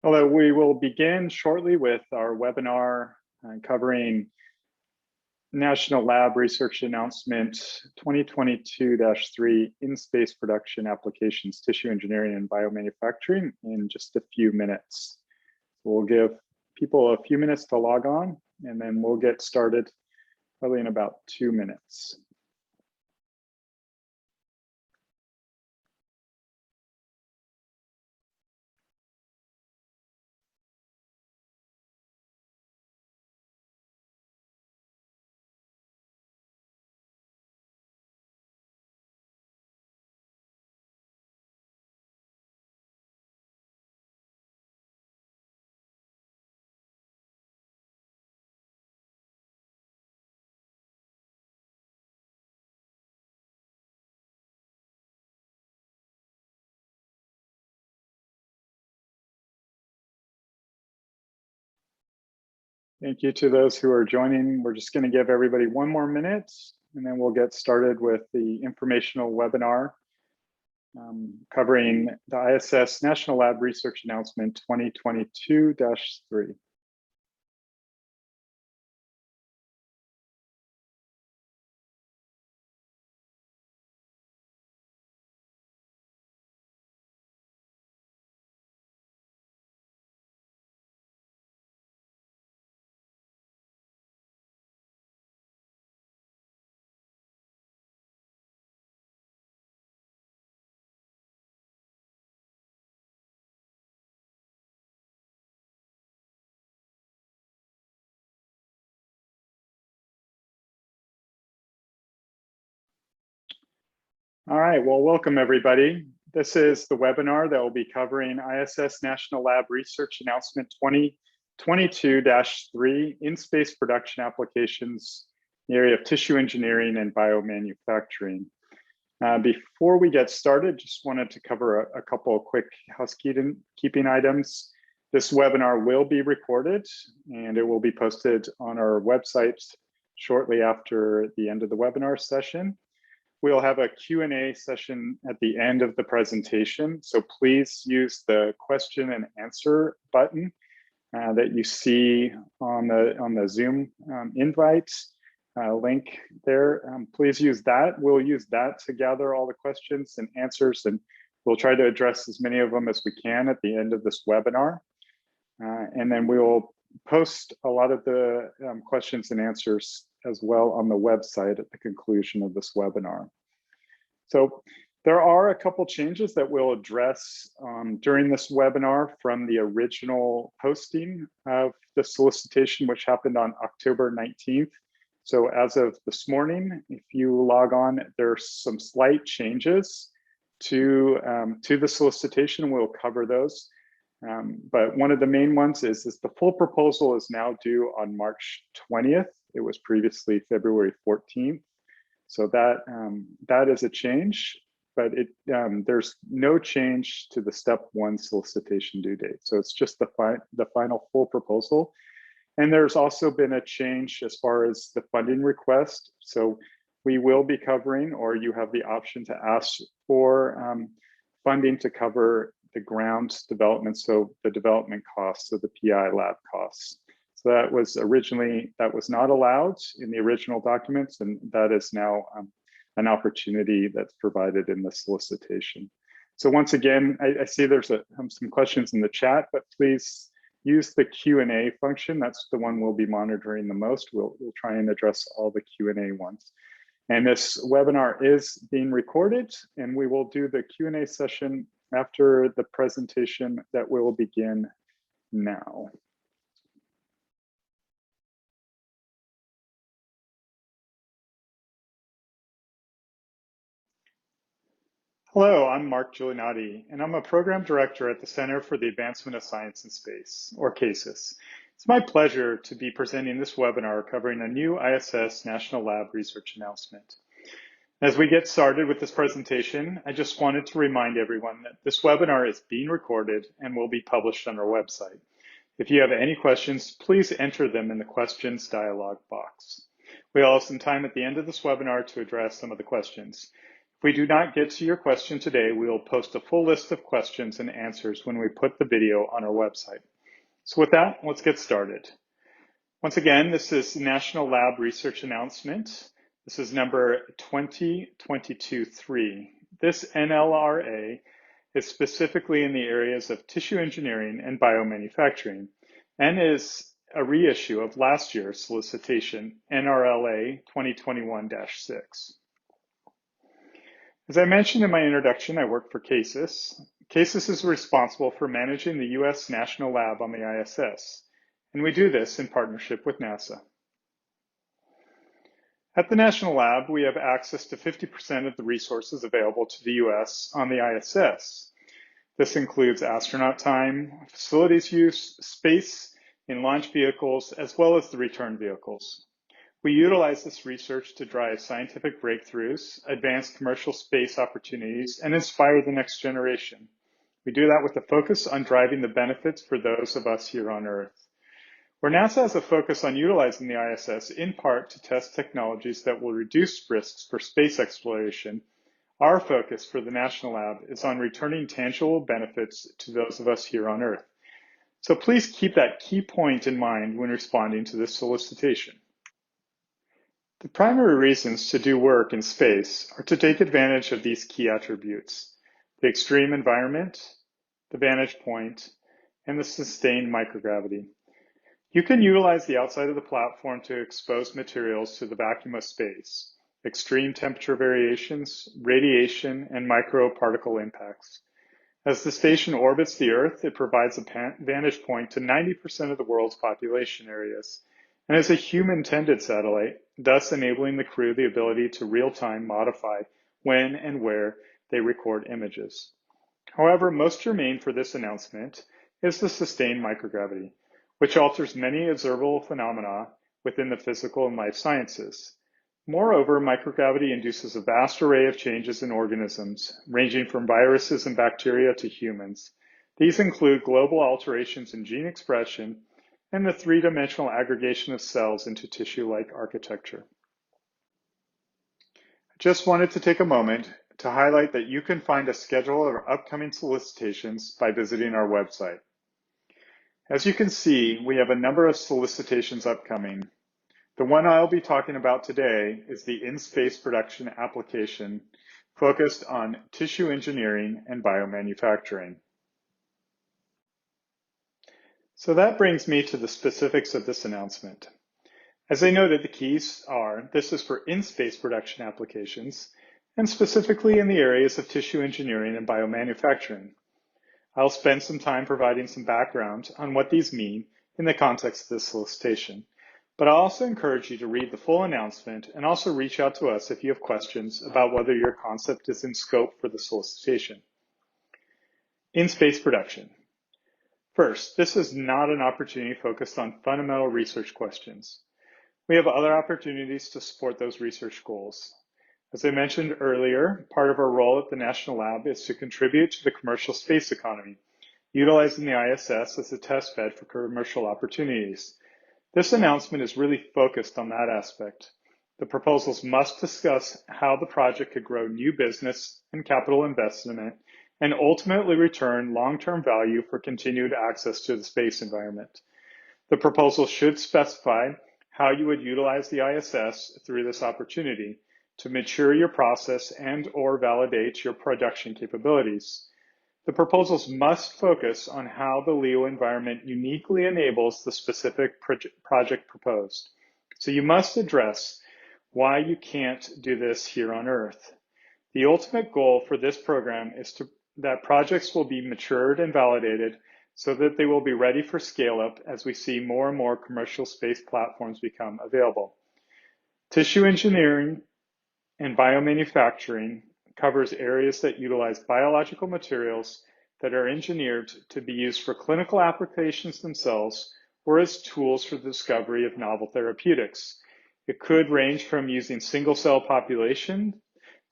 Although we will begin shortly with our webinar covering National Lab Research Announcement 2022-3 in-space production applications, tissue engineering and biomanufacturing in just a few minutes. We'll give people a few minutes to log on and then we'll get started probably in about 2 minutes. Thank you to those who are joining. We're just going to give everybody 1 more minute and then we'll get started with the informational webinar covering the ISS National Lab Research Announcement 2022-3. All right, well, welcome everybody. This is the webinar that will be covering ISS National Lab Research Announcement 2022-3 in-space production applications in the area of tissue engineering and biomanufacturing. Before we get started, just wanted to cover a couple of quick housekeeping items. This webinar will be recorded and it will be posted on our website shortly after the end of the webinar session. We'll have a Q&A session at the end of the presentation, so please use the question and answer button that you see on the Zoom invite link there. Please use that. We'll use that to gather all the questions and answers, and we'll try to address as many of them as we can at the end of this webinar. And then we will post a lot of the questions and answers as well on the website at the conclusion of this webinar. So there are a couple changes that we'll address during this webinar from the original posting of the solicitation, which happened on October 19th. So as of this morning, if you log on, there's some slight changes to the solicitation. We'll cover those. But one of the main ones is the full proposal is now due on March 20th. It was previously February 14th. So that is a change, but there's no change to the step 1 solicitation due date. So it's just the final full proposal. And there's also been a change as far as the funding request. So we will be covering, or you have the option to ask for funding to cover the ground development, so the development costs of the PI lab costs. So that was not allowed in the original documents, and that is now an opportunity that's provided in the solicitation. So once again, I see there's some questions in the chat, but please use the Q&A function. That's the one we'll be monitoring the most. We'll try and address all the Q&A ones. And this webinar is being recorded, and we will do the Q&A session after the presentation that will begin now. Hello, I'm Mark Giulianotti, and I'm a program director at the Center for the Advancement of Science in Space, or CASIS. It's my pleasure to be presenting this webinar covering a new ISS National Lab research announcement. As we get started with this presentation, I just wanted to remind everyone that this webinar is being recorded and will be published on our website. If you have any questions, please enter them in the questions dialog box. We'll have some time at the end of this webinar to address some of the questions. If we do not get to your question today, we will post a full list of questions and answers when we put the video on our website. So with that, let's get started. Once again, this is National Lab Research Announcement. This is number 2022-3. This NLRA is specifically in the areas of tissue engineering and biomanufacturing, and is a reissue of last year's solicitation, NLRA 2021-6. As I mentioned in my introduction, I work for CASIS. CASIS is responsible for managing the ISS National Lab on the ISS, and we do this in partnership with NASA. At the National Lab, we have access to 50% of the resources available to the US on the ISS. This includes astronaut time, facilities use, space in launch vehicles, as well as the return vehicles. We utilize this research to drive scientific breakthroughs, advance commercial space opportunities, and inspire the next generation. We do that with a focus on driving the benefits for those of us here on Earth. Where NASA has a focus on utilizing the ISS in part to test technologies that will reduce risks for space exploration, our focus for the National Lab is on returning tangible benefits to those of us here on Earth. So please keep that key point in mind when responding to this solicitation. The primary reasons to do work in space are to take advantage of these key attributes: the extreme environment, the vantage point, and the sustained microgravity. You can utilize the outside of the platform to expose materials to the vacuum of space, extreme temperature variations, radiation, and microparticle impacts. As the station orbits the Earth, it provides a vantage point to 90% of the world's population areas, and is a human-tended satellite, thus enabling the crew the ability to real-time modify when and where they record images. However, most germane for this announcement is the sustained microgravity, which alters many observable phenomena within the physical and life sciences. Moreover, microgravity induces a vast array of changes in organisms, ranging from viruses and bacteria to humans. These include global alterations in gene expression and the three-dimensional aggregation of cells into tissue-like architecture. I just wanted to take a moment to highlight that you can find a schedule of our upcoming solicitations by visiting our website. As you can see, we have a number of solicitations upcoming. The one I'll be talking about today is the in-space production application focused on tissue engineering and biomanufacturing. So that brings me to the specifics of this announcement. As I noted, the keys are, this is for in-space production applications, and specifically in the areas of tissue engineering and biomanufacturing. I'll spend some time providing some background on what these mean in the context of this solicitation, but I'll also encourage you to read the full announcement and also reach out to us if you have questions about whether your concept is in scope for the solicitation. In-space production. First, this is not an opportunity focused on fundamental research questions. We have other opportunities to support those research goals. As I mentioned earlier, part of our role at the National Lab is to contribute to the commercial space economy, utilizing the ISS as a test bed for commercial opportunities. This announcement is really focused on that aspect. The proposals must discuss how the project could grow new business and capital investment and ultimately return long-term value for continued access to the space environment. The proposal should specify how you would utilize the ISS through this opportunity to mature your process and/or validate your production capabilities. The proposals must focus on how the LEO environment uniquely enables the specific project proposed. So you must address why you can't do this here on Earth. The ultimate goal for this program is that projects will be matured and validated so that they will be ready for scale-up as we see more and more commercial space platforms become available. Tissue engineering and biomanufacturing covers areas that utilize biological materials that are engineered to be used for clinical applications themselves or as tools for the discovery of novel therapeutics. It could range from using single-cell population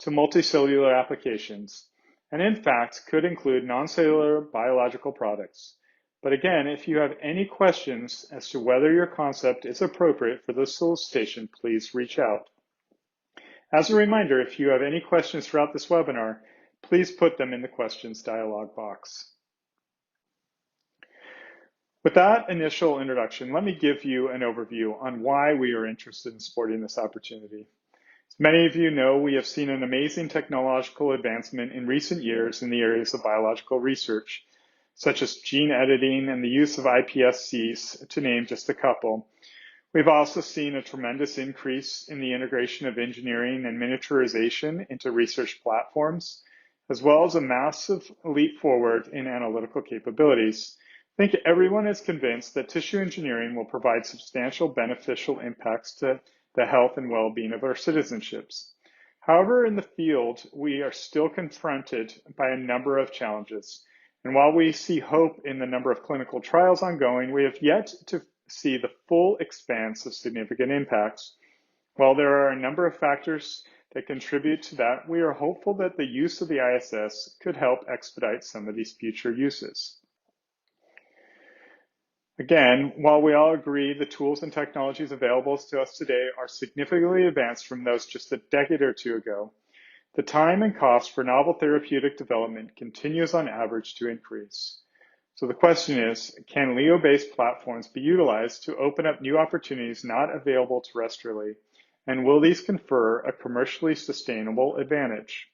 to multicellular applications, and in fact could include non-cellular biological products. But again, if you have any questions as to whether your concept is appropriate for this solicitation, please reach out. As a reminder, if you have any questions throughout this webinar, please put them in the questions dialog box. With that initial introduction, let me give you an overview on why we are interested in supporting this opportunity. As many of you know, we have seen an amazing technological advancement in recent years in the areas of biological research, such as gene editing and the use of iPSCs, to name just a couple. We've also seen a tremendous increase in the integration of engineering and miniaturization into research platforms, as well as a massive leap forward in analytical capabilities. I think everyone is convinced that tissue engineering will provide substantial beneficial impacts to the health and well-being of our citizenships. However, in the field, we are still confronted by a number of challenges. And while we see hope in the number of clinical trials ongoing, we have yet to see the full expanse of significant impacts. While there are a number of factors that contribute to that, we are hopeful that the use of the ISS could help expedite some of these future uses. Again, while we all agree the tools and technologies available to us today are significantly advanced from those just a decade or two ago, the time and cost for novel therapeutic development continues on average to increase. So the question is, can LEO-based platforms be utilized to open up new opportunities not available terrestrially? And will these confer a commercially sustainable advantage?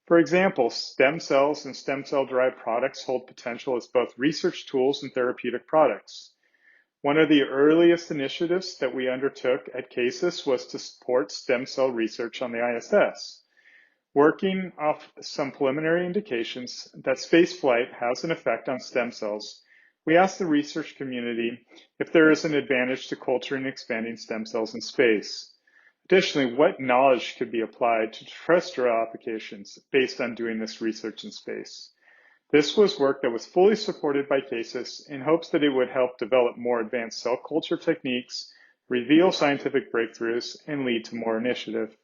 For example, stem cells and stem cell-derived products hold potential as both research tools and therapeutic products. One of the earliest initiatives that we undertook at CASIS was to support stem cell research on the ISS. Working off some preliminary indications that spaceflight has an effect on stem cells, we asked the research community if there is an advantage to culturing and expanding stem cells in space. Additionally, what knowledge could be applied to terrestrial applications based on doing this research in space? This was work that was fully supported by CASIS in hopes that it would help develop more advanced cell culture techniques, reveal scientific breakthroughs, and lead to more initiative.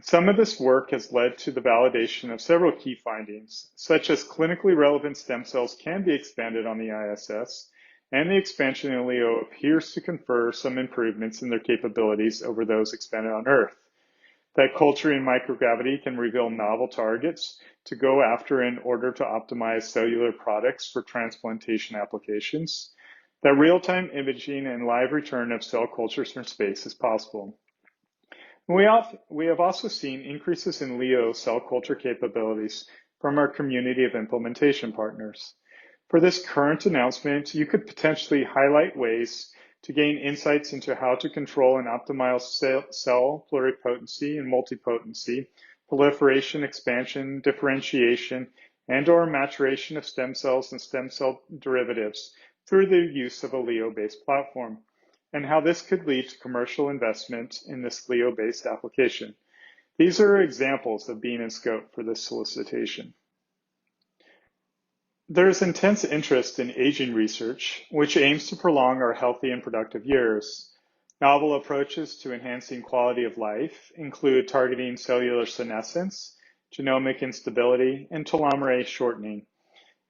Some of this work has led to the validation of several key findings, such as clinically relevant stem cells can be expanded on the ISS, and the expansion in LEO appears to confer some improvements in their capabilities over those expanded on Earth. That culturing microgravity can reveal novel targets to go after in order to optimize cellular products for transplantation applications. That real-time imaging and live return of cell cultures from space is possible. We have also seen increases in LEO cell culture capabilities from our community of implementation partners. For this current announcement, you could potentially highlight ways to gain insights into how to control and optimize cell pluripotency and multipotency, proliferation, expansion, differentiation, and/or maturation of stem cells and stem cell derivatives through the use of a LEO-based platform, and how this could lead to commercial investment in this LEO-based application. These are examples of being in scope for this solicitation. There is intense interest in aging research, which aims to prolong our healthy and productive years. Novel approaches to enhancing quality of life include targeting cellular senescence, genomic instability, and telomerase shortening.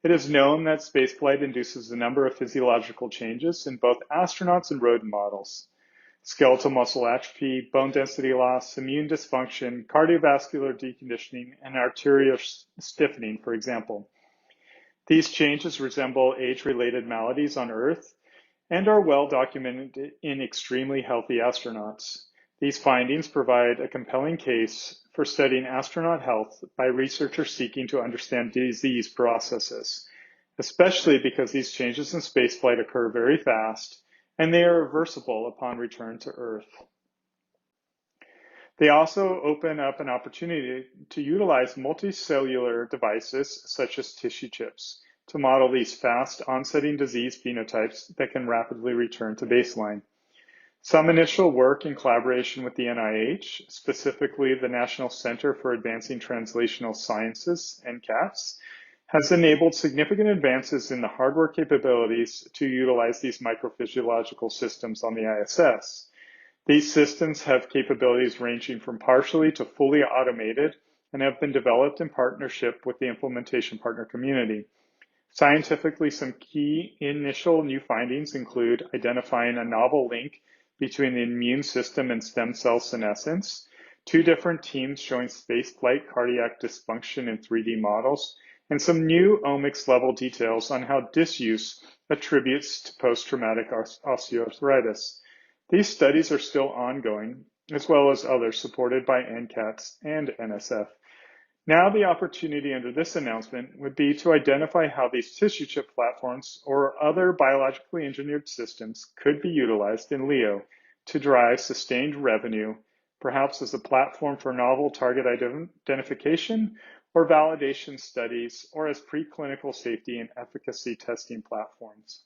It is known that spaceflight induces a number of physiological changes in both astronauts and rodent models. Skeletal muscle atrophy, bone density loss, immune dysfunction, cardiovascular deconditioning, and arterial stiffening, for example. These changes resemble age-related maladies on Earth and are well documented in extremely healthy astronauts. These findings provide a compelling case for studying astronaut health by researchers seeking to understand disease processes, especially because these changes in spaceflight occur very fast and they are reversible upon return to Earth. They also open up an opportunity to utilize multicellular devices such as tissue chips to model these fast onsetting disease phenotypes that can rapidly return to baseline. Some initial work in collaboration with the NIH, specifically the National Center for Advancing Translational Sciences, NCATS, has enabled significant advances in the hardware capabilities to utilize these microphysiological systems on the ISS. These systems have capabilities ranging from partially to fully automated and have been developed in partnership with the implementation partner community. Scientifically, some key initial new findings include identifying a novel link between the immune system and stem cell senescence, 2 different teams showing spaceflight cardiac dysfunction in 3D models, and some new omics level details on how disuse attributes to post-traumatic osteoarthritis. These studies are still ongoing, as well as others supported by NCATS and NSF. Now the opportunity under this announcement would be to identify how these tissue chip platforms or other biologically engineered systems could be utilized in LEO to drive sustained revenue, perhaps as a platform for novel target identification or validation studies, or as preclinical safety and efficacy testing platforms.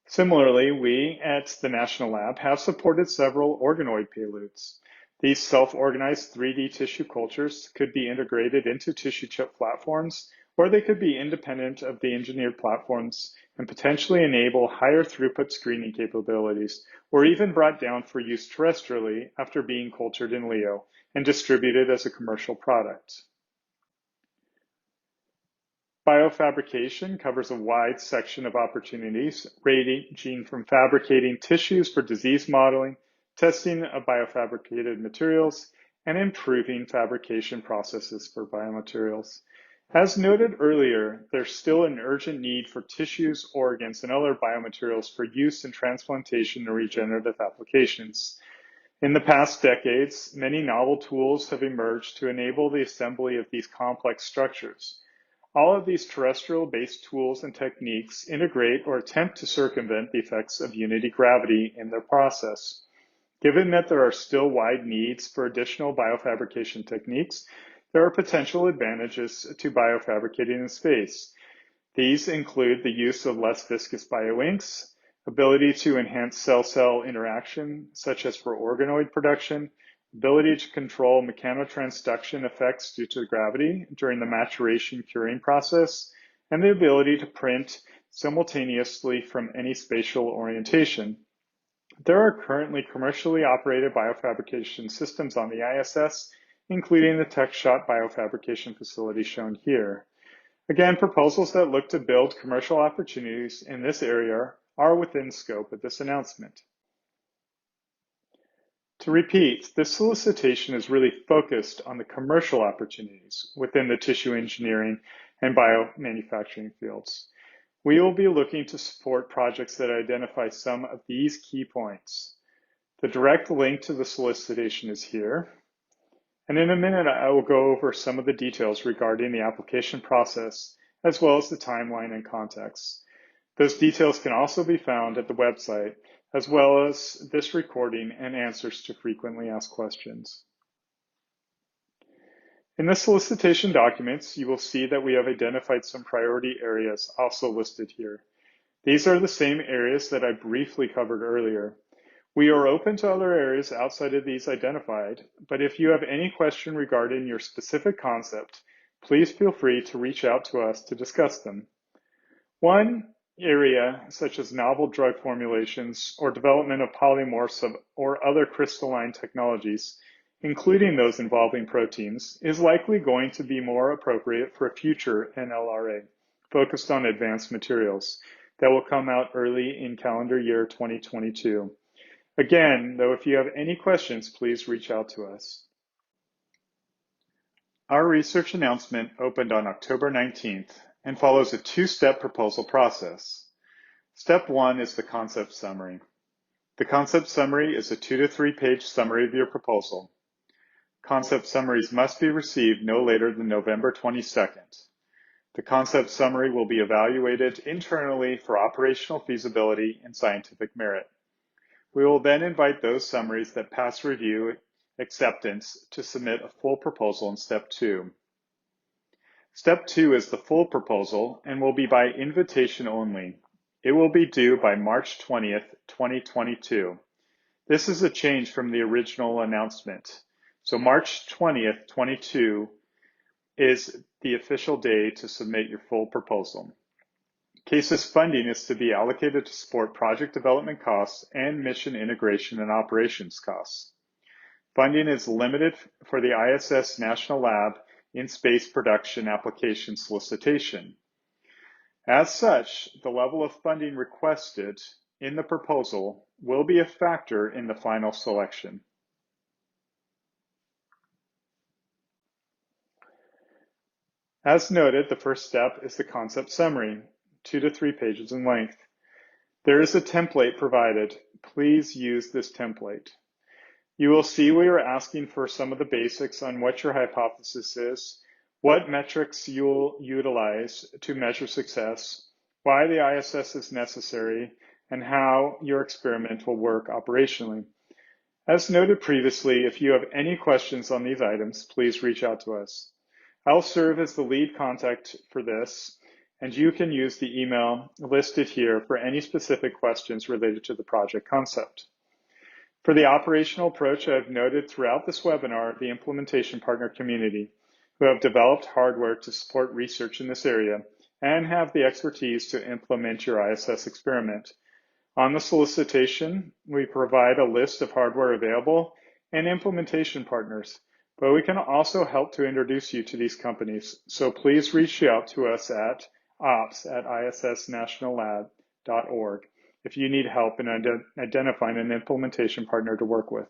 Similarly, we at the National Lab have supported several organoid payloads. These self-organized 3D tissue cultures could be integrated into tissue chip platforms, or they could be independent of the engineered platforms and potentially enable higher throughput screening capabilities, or even brought down for use terrestrially after being cultured in LEO and distributed as a commercial product. Biofabrication covers a wide section of opportunities, ranging from fabricating tissues for disease modeling, testing of biofabricated materials, and improving fabrication processes for biomaterials. As noted earlier, there's still an urgent need for tissues, organs, and other biomaterials for use in transplantation and regenerative applications. In the past decades, many novel tools have emerged to enable the assembly of these complex structures. All of these terrestrial-based tools and techniques integrate or attempt to circumvent the effects of unity gravity in their process. Given that there are still wide needs for additional biofabrication techniques, there are potential advantages to biofabricating in space. These include the use of less viscous bioinks, ability to enhance cell-cell interaction, such as for organoid production, ability to control mechanotransduction effects due to gravity during the maturation curing process, and the ability to print simultaneously from any spatial orientation. There are currently commercially operated biofabrication systems on the ISS, including the TechShot biofabrication facility shown here. Again, proposals that look to build commercial opportunities in this area are within scope of this announcement. To repeat, this solicitation is really focused on the commercial opportunities within the tissue engineering and biomanufacturing fields. We will be looking to support projects that identify some of these key points. The direct link to the solicitation is here. And in a minute, I will go over some of the details regarding the application process, as well as the timeline and context. Those details can also be found at the website, as well as this recording and answers to frequently asked questions. In the solicitation documents, you will see that we have identified some priority areas also listed here. These are the same areas that I briefly covered earlier. We are open to other areas outside of these identified, but if you have any question regarding your specific concept, please feel free to reach out to us to discuss them. One area, such as novel drug formulations or development of polymorphs or other crystalline technologies, including those involving proteins, is likely going to be more appropriate for a future NLRA focused on advanced materials that will come out early in calendar year 2022. Again, though, if you have any questions, please reach out to us. Our research announcement opened on October 19th and follows a 2-step proposal process. Step 1 is the concept summary. The concept summary is a 2 to 3 page summary of your proposal. Concept summaries must be received no later than November 22nd. The concept summary will be evaluated internally for operational feasibility and scientific merit. We will then invite those summaries that pass review acceptance to submit a full proposal in Step 2. Step 2 is the full proposal and will be by invitation only. It will be due by March 20th, 2022. This is a change from the original announcement. So March 20th, 2022 is the official day to submit your full proposal. CASES funding is to be allocated to support project development costs and mission integration and operations costs. Funding is limited for the ISS National Lab in space production application solicitation. As such, the level of funding requested in the proposal will be a factor in the final selection. As noted, the first step is the concept summary, 2 to 3 pages in length. There is a template provided. Please use this template. You will see we are asking for some of the basics on what your hypothesis is, what metrics you'll utilize to measure success, why the ISS is necessary, and how your experiment will work operationally. As noted previously, if you have any questions on these items, please reach out to us. I'll serve as the lead contact for this, and you can use the email listed here for any specific questions related to the project concept. For the operational approach, I've noted throughout this webinar the implementation partner community who have developed hardware to support research in this area and have the expertise to implement your ISS experiment. On the solicitation, we provide a list of hardware available and implementation partners, but we can also help to introduce you to these companies. So please reach out to us at ops@issnationallab.org if you need help in identifying an implementation partner to work with.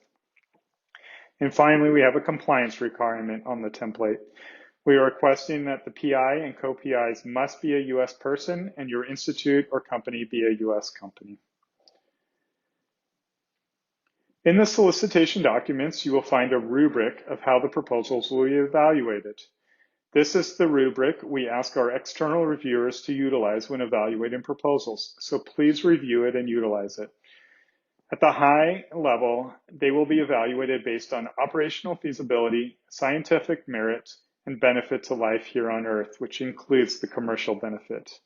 And finally, we have a compliance requirement on the template. We are requesting that the PI and co-PIs must be a US person and your institute or company be a US company. In the solicitation documents, you will find a rubric of how the proposals will be evaluated. This is the rubric we ask our external reviewers to utilize when evaluating proposals, so please review it and utilize it. At the high level, they will be evaluated based on operational feasibility, scientific merit, and benefit to life here on Earth, which includes the commercial benefit.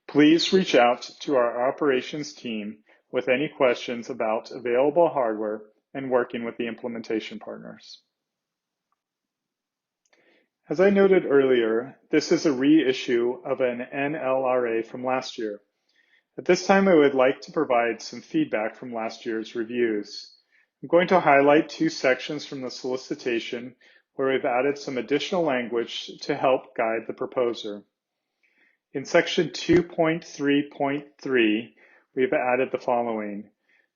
Please reach out to our operations team with any questions about available hardware and working with the implementation partners. As I noted earlier, this is a reissue of an NLRA from last year. At this time, I would like to provide some feedback from last year's reviews. I'm going to highlight 2 sections from the solicitation where we've added some additional language to help guide the proposer. In section 2.3.3, we've added the following.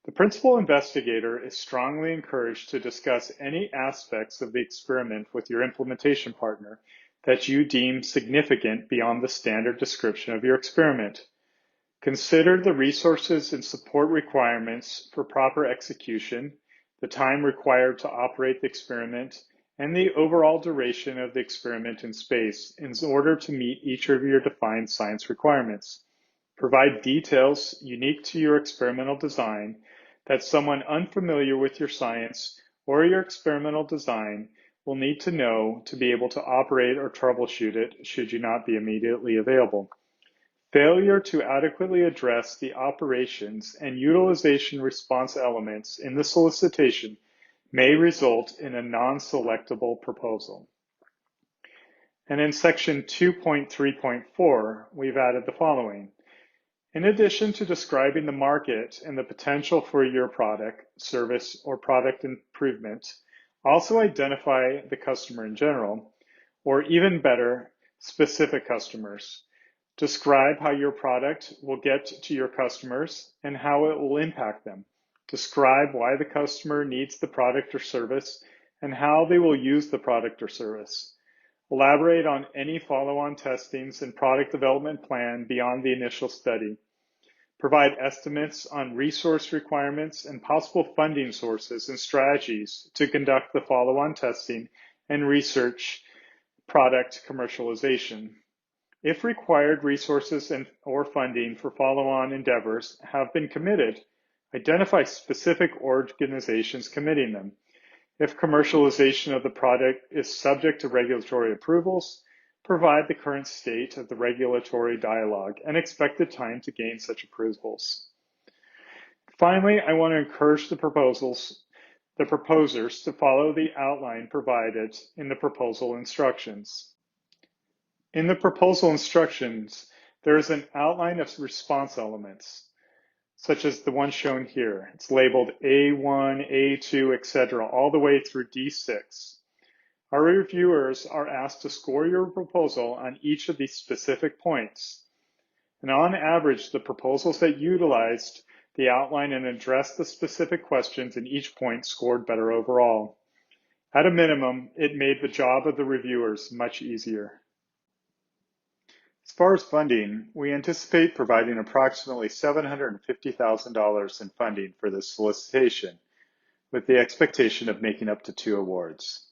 The principal investigator is strongly encouraged to discuss any aspects of the experiment with your implementation partner that you deem significant beyond the standard description of your experiment. Consider the resources and support requirements for proper execution, the time required to operate the experiment, and the overall duration of the experiment in space in order to meet each of your defined science requirements. Provide details unique to your experimental design that someone unfamiliar with your science or your experimental design will need to know to be able to operate or troubleshoot it should you not be immediately available. Failure to adequately address the operations and utilization response elements in the solicitation may result in a non-selectable proposal. And in section 2.3.4, we've added the following. In addition to describing the market and the potential for your product, service, or product improvement, also identify the customer in general, or even better, specific customers. Describe how your product will get to your customers and how it will impact them. Describe why the customer needs the product or service and how they will use the product or service. Elaborate on any follow-on testings and product development plan beyond the initial study. Provide estimates on resource requirements and possible funding sources and strategies to conduct the follow-on testing and research product commercialization. If required resources or funding for follow-on endeavors have been committed, identify specific organizations committing them. If commercialization of the product is subject to regulatory approvals, provide the current state of the regulatory dialogue and expected time to gain such approvals. Finally, I want to encourage the proposers to follow the outline provided in the proposal instructions. In the proposal instructions, there is an outline of response elements, such as the one shown here. It's labeled A1, A2, etc., all the way through D6. Our reviewers are asked to score your proposal on each of these specific points. And on average, the proposals that utilized The outline and address the specific questions, and each point scored better overall. At a minimum, it made the job of the reviewers much easier. As far as funding, we anticipate providing approximately $750,000 in funding for this solicitation, with the expectation of making up to 2 awards.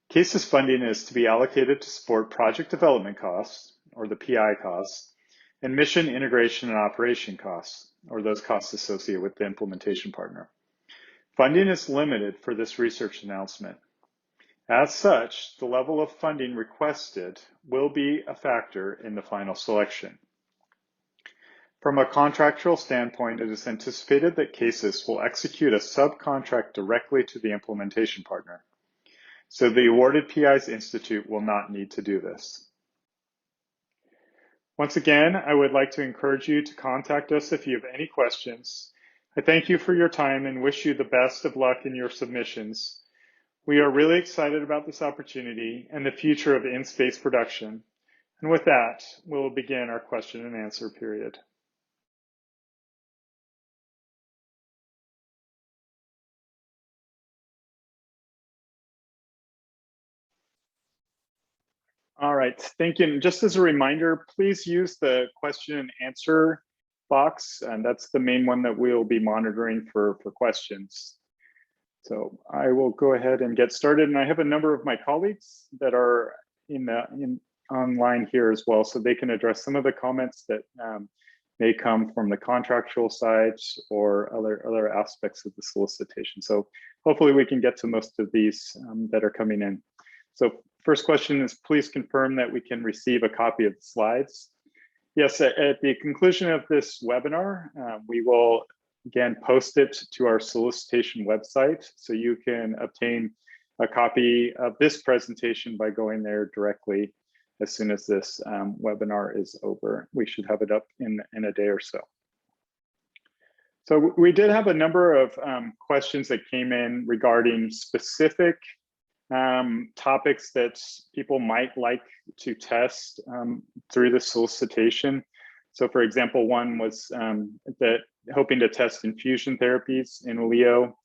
CASES funding is to be allocated to support project development costs, or the PI costs, and mission integration and operation costs, or those costs associated with the implementation partner. Funding is limited for this research announcement. As such, the level of funding requested will be a factor in the final selection. From a contractual standpoint, it is anticipated that CASES will execute a subcontract directly to the implementation partner. So the awarded PI's Institute will not need to do this. Once again, I would like to encourage you to contact us if you have any questions. I thank you for your time and wish you the best of luck in your submissions. We are really excited about this opportunity and the future of in-space production. And with that, we'll begin our question and answer period. All right, thank you. And just as a reminder, please use the question and answer box, and that's the main one that we'll be monitoring for questions. So I will go ahead and get started, and I have a number of my colleagues that are online here as well, so they can address some of the comments that may come from the contractual side or other aspects of the solicitation. So hopefully we can get to most of these that are coming in. So first question is, please confirm that we can receive a copy of the slides. Yes, at the conclusion of this webinar, we will again post it to our solicitation website, so you can obtain a copy of this presentation by going there directly as soon as this webinar is over. We should have it up in a day or so. So we did have a number of questions that came in regarding specific topics that people might like to test through the solicitation. So for example, one was that hoping to test infusion therapies in LEO.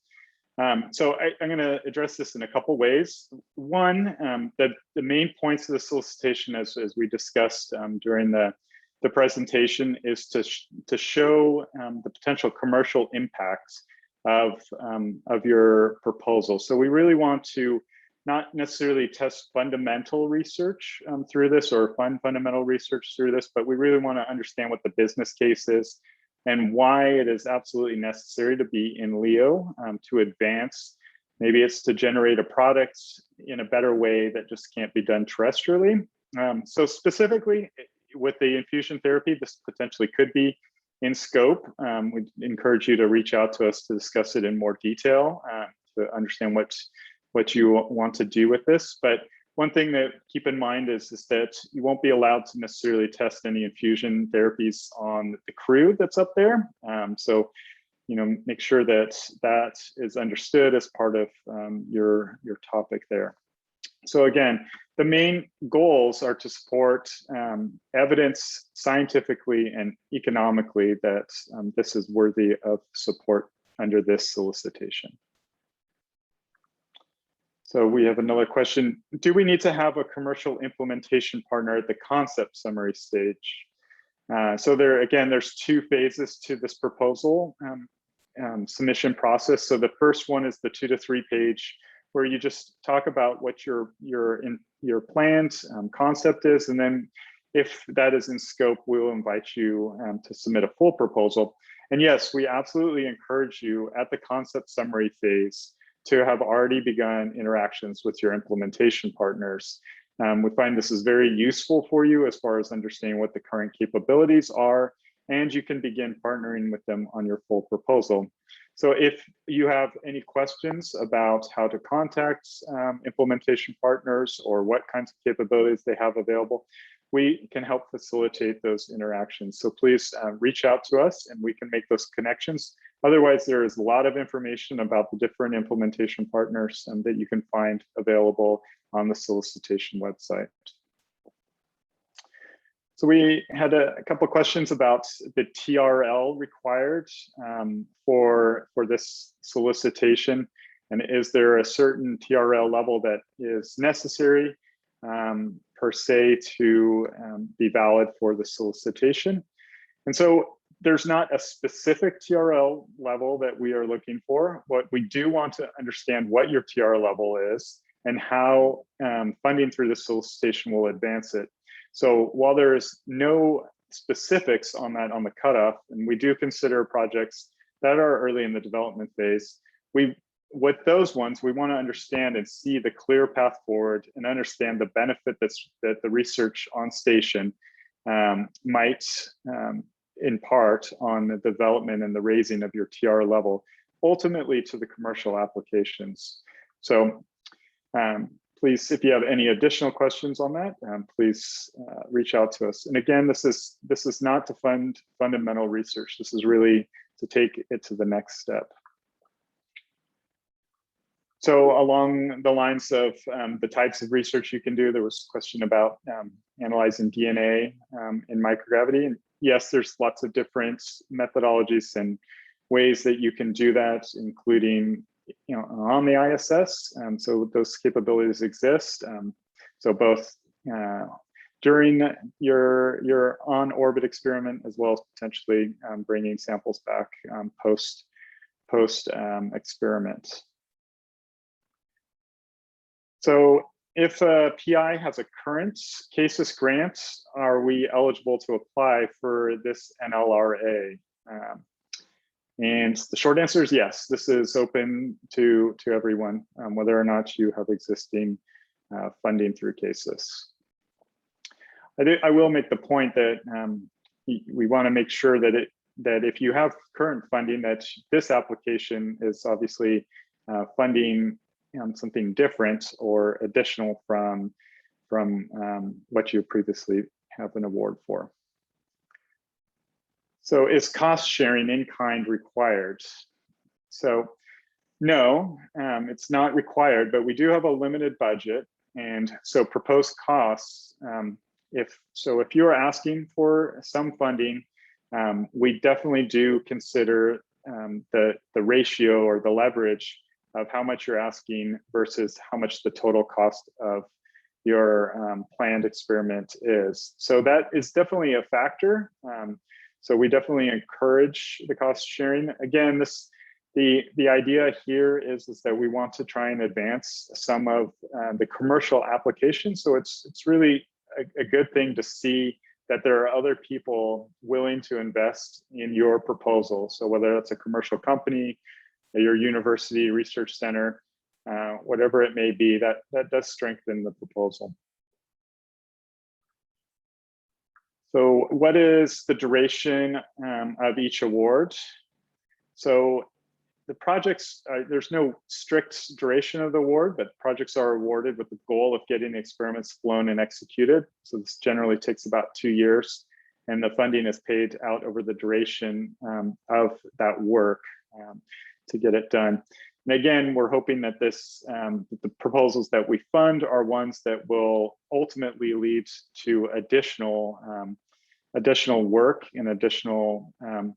So I'm going to address this in a couple ways. One, the main points of the solicitation, as we discussed during the presentation, is to show the potential commercial impacts of your proposal. So we really want to not necessarily test fundamental research through this or fund fundamental research through this, but we really want to understand what the business case is and why it is absolutely necessary to be in LEO to advance. Maybe it's to generate a product in a better way that just can't be done terrestrially. So specifically with the infusion therapy, this potentially could be in scope. We'd encourage you to reach out to us to discuss it in more detail to understand what you want to do with this. But one thing to keep in mind is that you won't be allowed to necessarily test any infusion therapies on the crew that's up there. So, make sure that that is understood as part of your topic there. So again, the main goals are to support evidence scientifically and economically that this is worthy of support under this solicitation. So we have another question. Do we need to have a commercial implementation partner at the concept summary stage? So there's 2 phases to this proposal submission process. So the first one is the 2 to 3 page, where you just talk about what your planned concept is. And then if that is in scope, we will invite you to submit a full proposal. And yes, we absolutely encourage you at the concept summary phase to have already begun interactions with your implementation partners. We find this is very useful for you as far as understanding what the current capabilities are, and you can begin partnering with them on your full proposal. So if you have any questions about how to contact implementation partners or what kinds of capabilities they have available, we can help facilitate those interactions. So please reach out to us and we can make those connections. Otherwise, there is a lot of information about the different implementation partners that you can find available on the solicitation website. So we had a couple of questions about the TRL required for this solicitation, and is there a certain TRL level that is necessary per se to be valid for the solicitation? And so there's not a specific TRL level that we are looking for, but we do want to understand what your TRL level is and how funding through the solicitation will advance it. So while there is no specifics on that on the cutoff, and we do consider projects that are early in the development phase, with those ones, we want to understand and see the clear path forward and understand the benefit that the research on station might impart on the development and the raising of your TR level, ultimately to the commercial applications. So please, if you have any additional questions on that, please reach out to us. And again, this is not to fund fundamental research. This is really to take it to the next step. So along the lines of the types of research you can do, there was a question about analyzing DNA in microgravity. And yes, there's lots of different methodologies and ways that you can do that, including on the ISS. So those capabilities exist. So both during your on-orbit experiment, as well as potentially bringing samples back post experiment. So if a PI has a current CASIS grant, are we eligible to apply for this NLRA? And the short answer is yes. This is open to everyone, whether or not you have existing funding through CASIS. I will make the point that we want to make sure that if you have current funding, that this application is obviously funding something different or additional from what you previously have an award for. So is cost sharing in kind required? So no, it's not required, but we do have a limited budget. And so proposed costs, if you're asking for some funding, we definitely do consider the ratio or the leverage of how much you're asking versus how much the total cost of your planned experiment is. So that is definitely a factor. So we definitely encourage the cost sharing. Again, the idea here is that we want to try and advance some of the commercial applications. So it's really a good thing to see that there are other people willing to invest in your proposal. So whether that's a commercial company, your university research center, whatever it may be, that does strengthen the proposal. So what is the duration of each award? So the projects, there's no strict duration of the award, but projects are awarded with the goal of getting the experiments flown and executed. So this generally takes about 2 years, and the funding is paid out over the duration of that work to get it done. And again, we're hoping that the proposals that we fund are ones that will ultimately lead to additional work and additional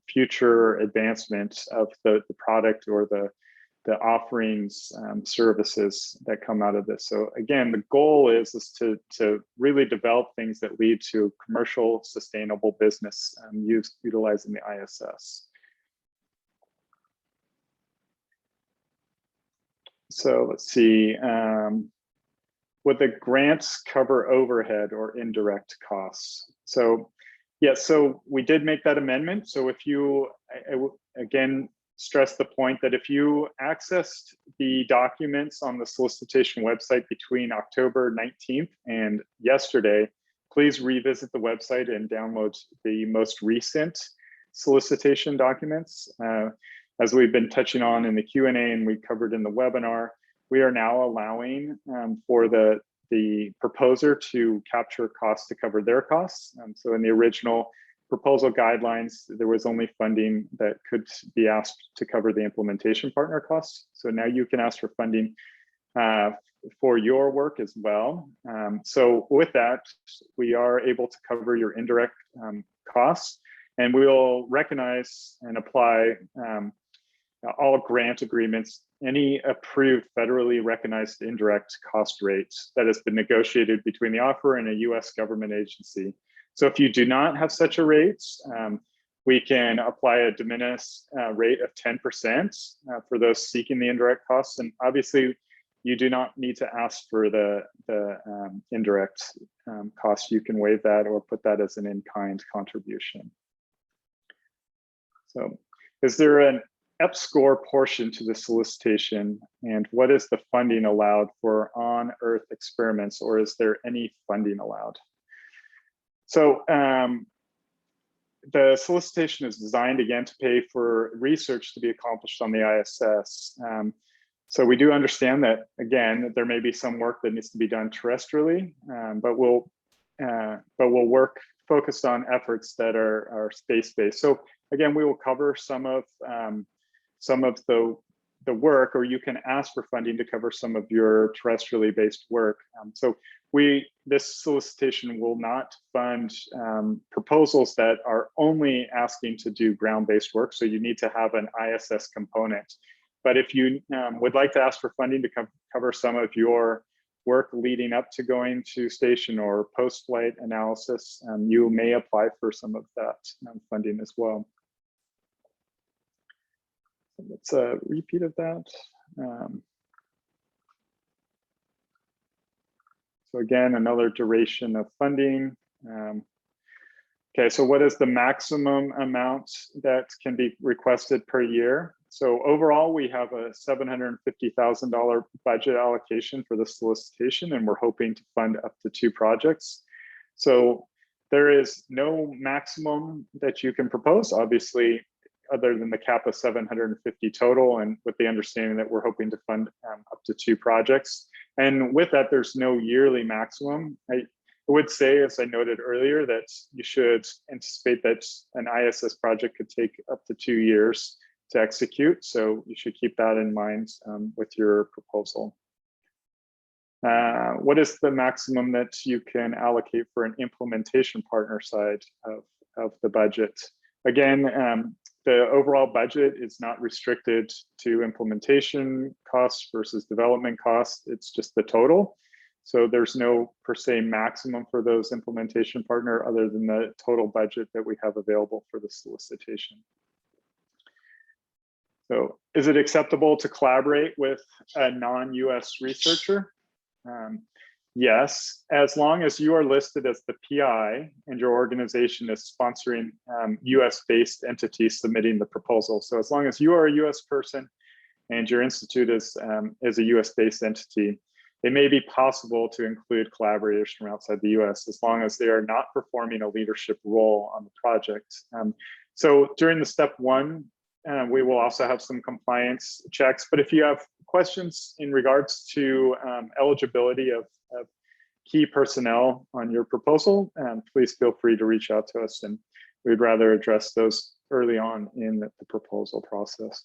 future advancement of the product or the offerings, services that come out of this. So again, the goal is to really develop things that lead to commercial, sustainable business utilizing the ISS. So let's see, would the grants cover overhead or indirect costs? So yeah, so we did make that amendment. So if you, again, stress the point that if you accessed the documents on the solicitation website between October 19th and yesterday, please revisit the website and download the most recent solicitation documents. As we've been touching on in the Q&A and we covered in the webinar, we are now allowing for the proposer to capture costs to cover their costs. So in the original proposal guidelines, there was only funding that could be asked to cover the implementation partner costs. So now you can ask for funding for your work as well. So with that, we are able to cover your indirect costs, and we will recognize and apply all grant agreements, any approved federally recognized indirect cost rates that has been negotiated between the offerer and a US government agency. So if you do not have such a rate, we can apply a de minimis rate of 10% for those seeking the indirect costs. And obviously, you do not need to ask for the indirect costs. You can waive that or put that as an in-kind contribution. So is there an EPSCoR portion to the solicitation, and what is the funding allowed for on-Earth experiments, or is there any funding allowed? So the solicitation is designed, again, to pay for research to be accomplished on the ISS. So we do understand that, again, there may be some work that needs to be done terrestrially, but we'll work focused on efforts that are space-based. So again, we will cover some of the work, or you can ask for funding to cover some of your terrestrially based work. So this solicitation will not fund proposals that are only asking to do ground-based work. So you need to have an ISS component. But if you would like to ask for funding to cover some of your work leading up to going to station or post-flight analysis, you may apply for some of that funding as well. Let's repeat of that. So again, another duration of funding. Okay, so what is the maximum amount that can be requested per year? So overall, we have a $750,000 budget allocation for the solicitation, and we're hoping to fund up to 2 projects. So there is no maximum that you can propose, obviously, other than the cap of 750 total, and with the understanding that we're hoping to fund up to 2 projects. And with that, there's no yearly maximum. I would say, as I noted earlier, that you should anticipate that an ISS project could take up to 2 years to execute. So you should keep that in mind with your proposal. What is the maximum that you can allocate for an implementation partner side of the budget? Again, the overall budget is not restricted to implementation costs versus development costs. It's just the total. So there's no per se maximum for those implementation partner other than the total budget that we have available for the solicitation. So is it acceptable to collaborate with a non-US researcher? Yes, as long as you are listed as the PI and your organization is sponsoring US-based entities submitting the proposal. So as long as you are a US person and your institute is a US-based entity, it may be possible to include collaborators from outside the US as long as they are not performing a leadership role on the project. So during the step 1, we will also have some compliance checks, but if you have questions in regards to eligibility of key personnel on your proposal, please feel free to reach out to us, and we'd rather address those early on in the proposal process.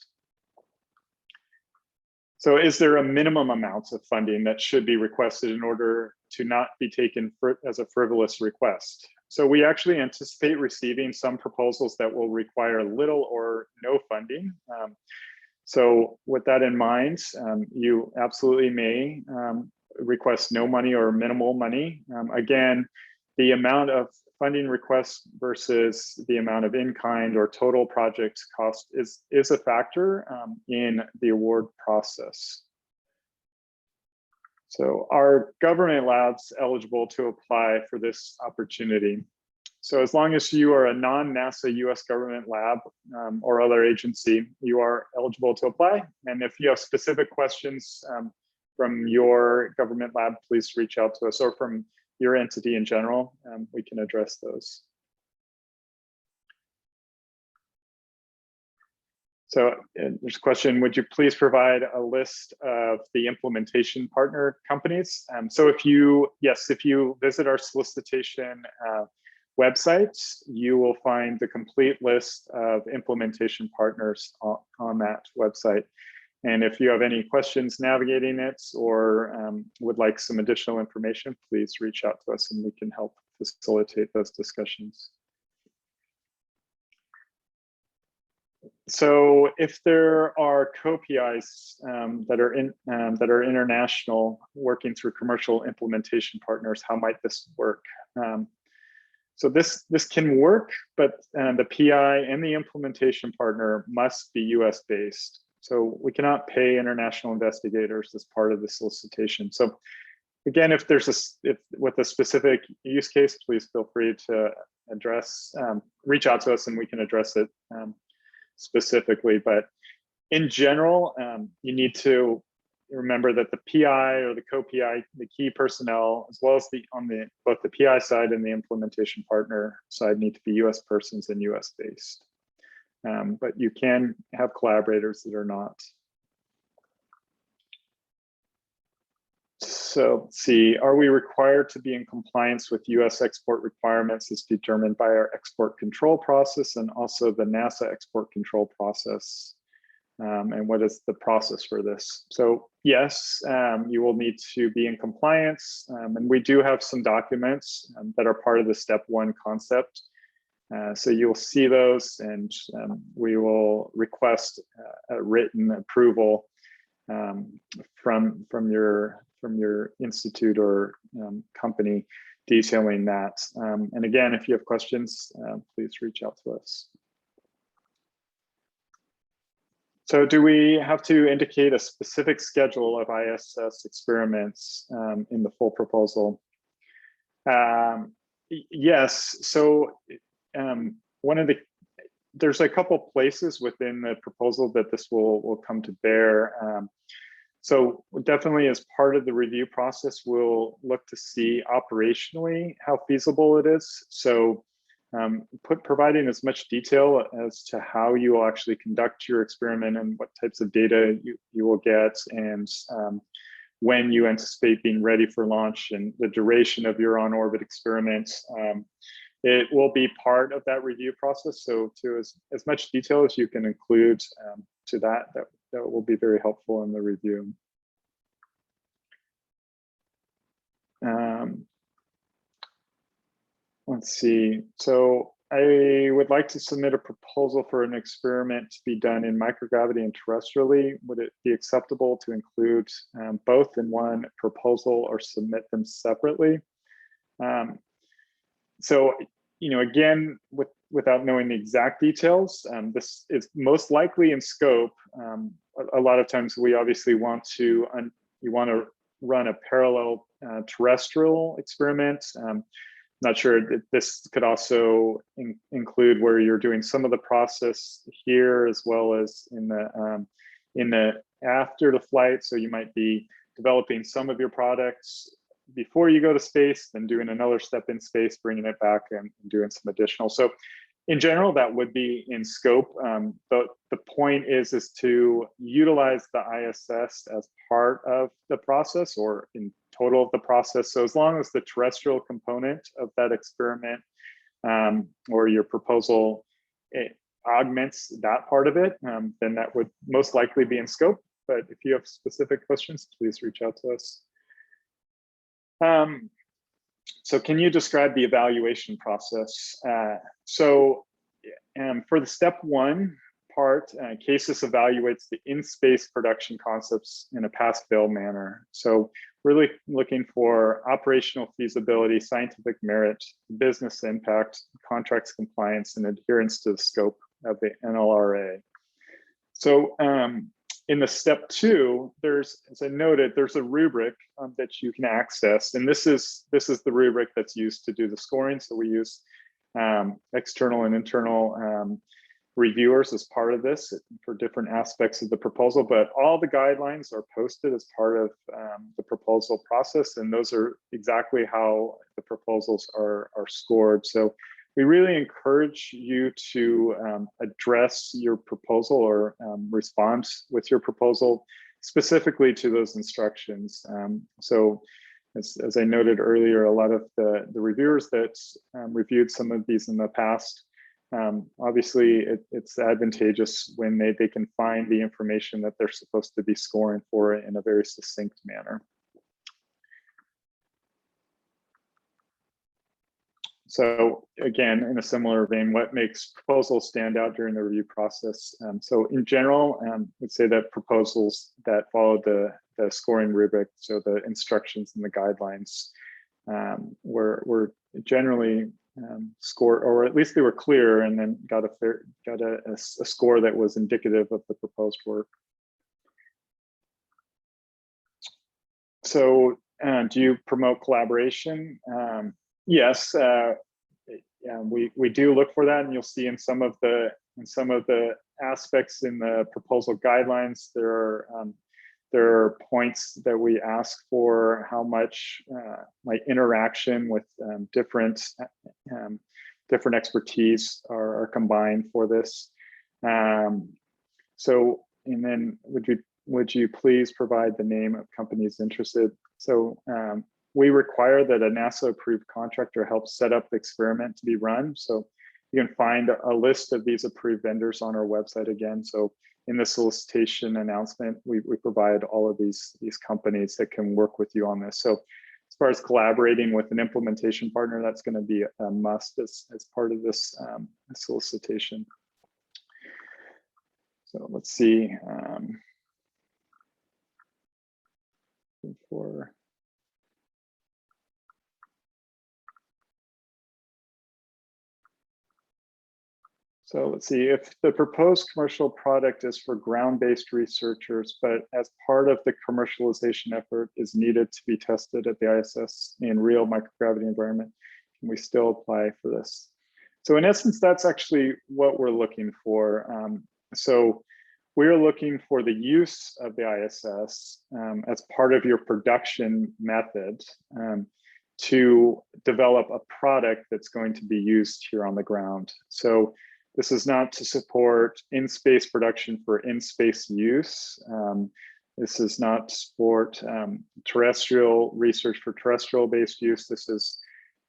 So is there a minimum amount of funding that should be requested in order to not be taken as a frivolous request? So we actually anticipate receiving some proposals that will require little or no funding. So with that in mind, you absolutely may request no money or minimal money. Again, the amount of funding requests versus the amount of in-kind or total project cost is a factor in the award process. So are government labs eligible to apply for this opportunity? So as long as you are a non-NASA US government lab or other agency, you are eligible to apply. And if you have specific questions from your government lab, please reach out to us, or from your entity in general, we can address those. So there's a question, would you please provide a list of the implementation partner companies? So if you visit our solicitation website, you will find the complete list of implementation partners on that website. And if you have any questions navigating it or would like some additional information, please reach out to us and we can help facilitate those discussions. So if there are co-PIs that are international, working through commercial implementation partners, how might this work? So this can work, but the PI and the implementation partner must be US based. So we cannot pay international investigators as part of the solicitation. So again, if there's with a specific use case, please feel free to reach out to us and we can address it specifically. But in general, you need to remember that the PI or the co-PI, the key personnel, as well as both the PI side and the implementation partner side need to be US persons and US based. But you can have collaborators that are not. So let's see, are we required to be in compliance with US export requirements as determined by our export control process and also the NASA export control process? And what is the process for this? So yes, you will need to be in compliance. And we do have some documents that are part of the step 1 concept. So you'll see those and we will request a written approval from your institute or company detailing that. And again, if you have questions, please reach out to us. So do we have to indicate a specific schedule of ISS experiments in the full proposal? Yes, so there's a couple places within the proposal that this will come to bear. So definitely as part of the review process, we'll look to see operationally how feasible it is. So providing as much detail as to how you will actually conduct your experiment and what types of data you will get and when you anticipate being ready for launch and the duration of your on-orbit experiments. It will be part of that review process. So to as much detail as you can include to that will be very helpful in the review. Let's see. So I would like to submit a proposal for an experiment to be done in microgravity and terrestrially. Would it be acceptable to include both in one proposal or submit them separately? So, again, without knowing the exact details, this is most likely in scope. A lot of times we obviously you want to run a parallel terrestrial experiment. Not sure that this could also include where you're doing some of the process here as well as in the after the flight. So you might be developing some of your products before you go to space, then doing another step in space, bringing it back and doing some additional. So in general, that would be in scope. But the point is to utilize the ISS as part of the process or in total of the process. So as long as the terrestrial component of that experiment or your proposal augments that part of it, then that would most likely be in scope. But if you have specific questions, please reach out to us. So can you describe the evaluation process? So for the step 1 part, CASIS evaluates the in-space production concepts in a pass-fail manner. So really looking for operational feasibility, scientific merit, business impact, contracts compliance, and adherence to the scope of the NLRA. So in the step 2, there's, as I noted, there's a rubric that you can access, and this is the rubric that's used to do the scoring. So we use external and internal reviewers as part of this for different aspects of the proposal, but all the guidelines are posted as part of the proposal process, and those are exactly how the proposals are scored. So we really encourage you to address your proposal or respond with your proposal specifically to those instructions. So as I noted earlier, a lot of the reviewers that reviewed some of these in the past Obviously, it's advantageous when they can find the information that they're supposed to be scoring for in a very succinct manner. So again, in a similar vein, what makes proposals stand out during the review process? So in general, let's say that proposals that follow the scoring rubric, so the instructions and the guidelines, were generally scored, or at least they were clear, and then got a score that was indicative of the proposed work. So do you promote collaboration? Yes, we do look for that, and you'll see in some of the aspects in the proposal guidelines, there are points that we ask for how much like interaction with different expertise are combined for this. So, and then would you please provide the name of companies interested? So we require that a NASA approved contractor helps set up the experiment to be run. So you can find a list of these approved vendors on our website again. So in the solicitation announcement, we provide all of these companies that can work with you on this. So as far as collaborating with an implementation partner, that's going to be a must as part of this solicitation. So let's see. So let's see, if the proposed commercial product is for ground-based researchers, but as part of the commercialization effort is needed to be tested at the ISS in real microgravity environment, can we still apply for this? So in essence, that's actually what we're looking for. So we're looking for the use of the ISS as part of your production method to develop a product that's going to be used here on the ground. So this is not to support in-space production for in-space use. This is not to support terrestrial research for terrestrial-based use. This is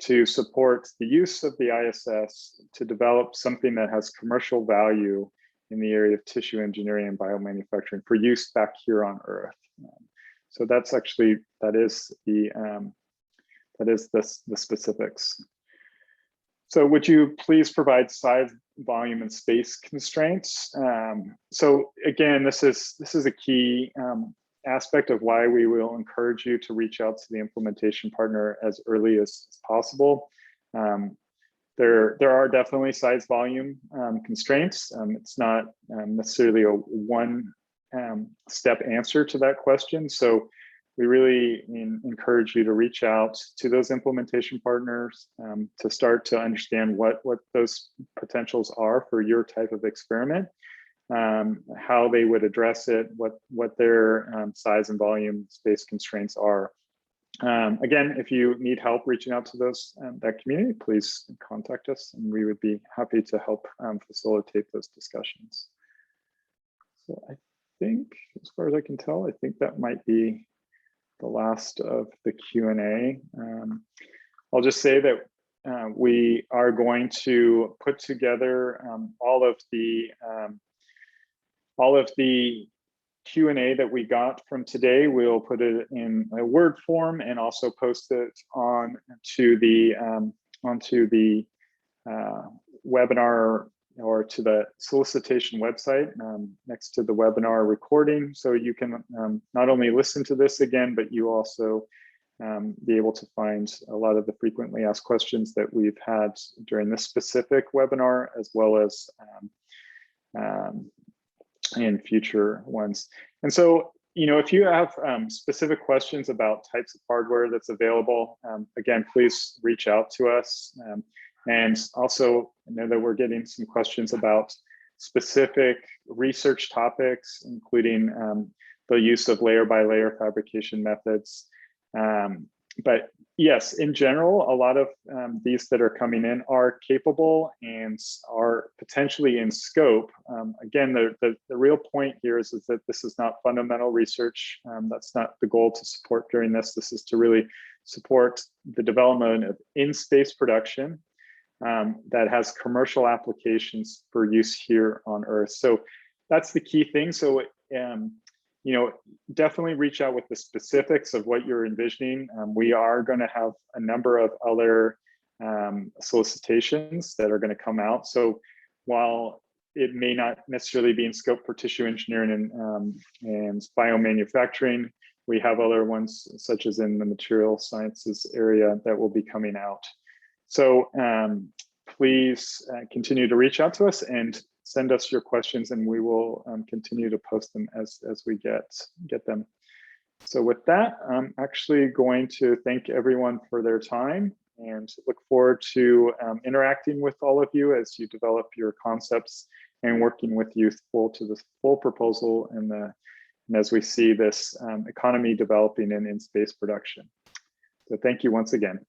to support the use of the ISS to develop something that has commercial value in the area of tissue engineering and biomanufacturing for use back here on Earth. So that's actually, that is the specifics. So would you please provide size, volume, and space constraints? So again, this is a key aspect of why we will encourage you to reach out to the implementation partner as early as possible. There are definitely size volume constraints. It's not necessarily a one-step answer to that question. So we really encourage you to reach out to those implementation partners to start to understand what those potentials are for your type of experiment, how they would address it, what their size and volume space constraints are. Again, if you need help reaching out to that community, please contact us, and we would be happy to help facilitate those discussions. So I think, as far as I can tell, I think that might be the last of the Q&A. I'll just say that we are going to put together all of the Q&A that we got from today. We'll put it in a Word form and also post it onto the webinar or to the solicitation website next to the webinar recording. So you can not only listen to this again, but you also be able to find a lot of the frequently asked questions that we've had during this specific webinar, as well as in future ones. And so, if you have specific questions about types of hardware that's available, again, please reach out to us. And also, I know that we're getting some questions about specific research topics, including the use of layer by layer fabrication methods. But yes, in general, a lot of these that are coming in are capable and are potentially in scope. Again, the real point here is that this is not fundamental research. That's not the goal to support during this. This is to really support the development of in-space production that has commercial applications for use here on Earth. So that's the key thing. So, you know, definitely reach out with the specifics of what you're envisioning. We are going to have a number of other solicitations that are going to come out. So while it may not necessarily be in scope for tissue engineering and biomanufacturing, we have other ones, such as in the material sciences area, that will be coming out. So please continue to reach out to us and send us your questions, and we will continue to post them as we get them. So with that, I'm actually going to thank everyone for their time and look forward to interacting with all of you as you develop your concepts and working with you to the full proposal and as we see this economy developing in space production. So thank you once again.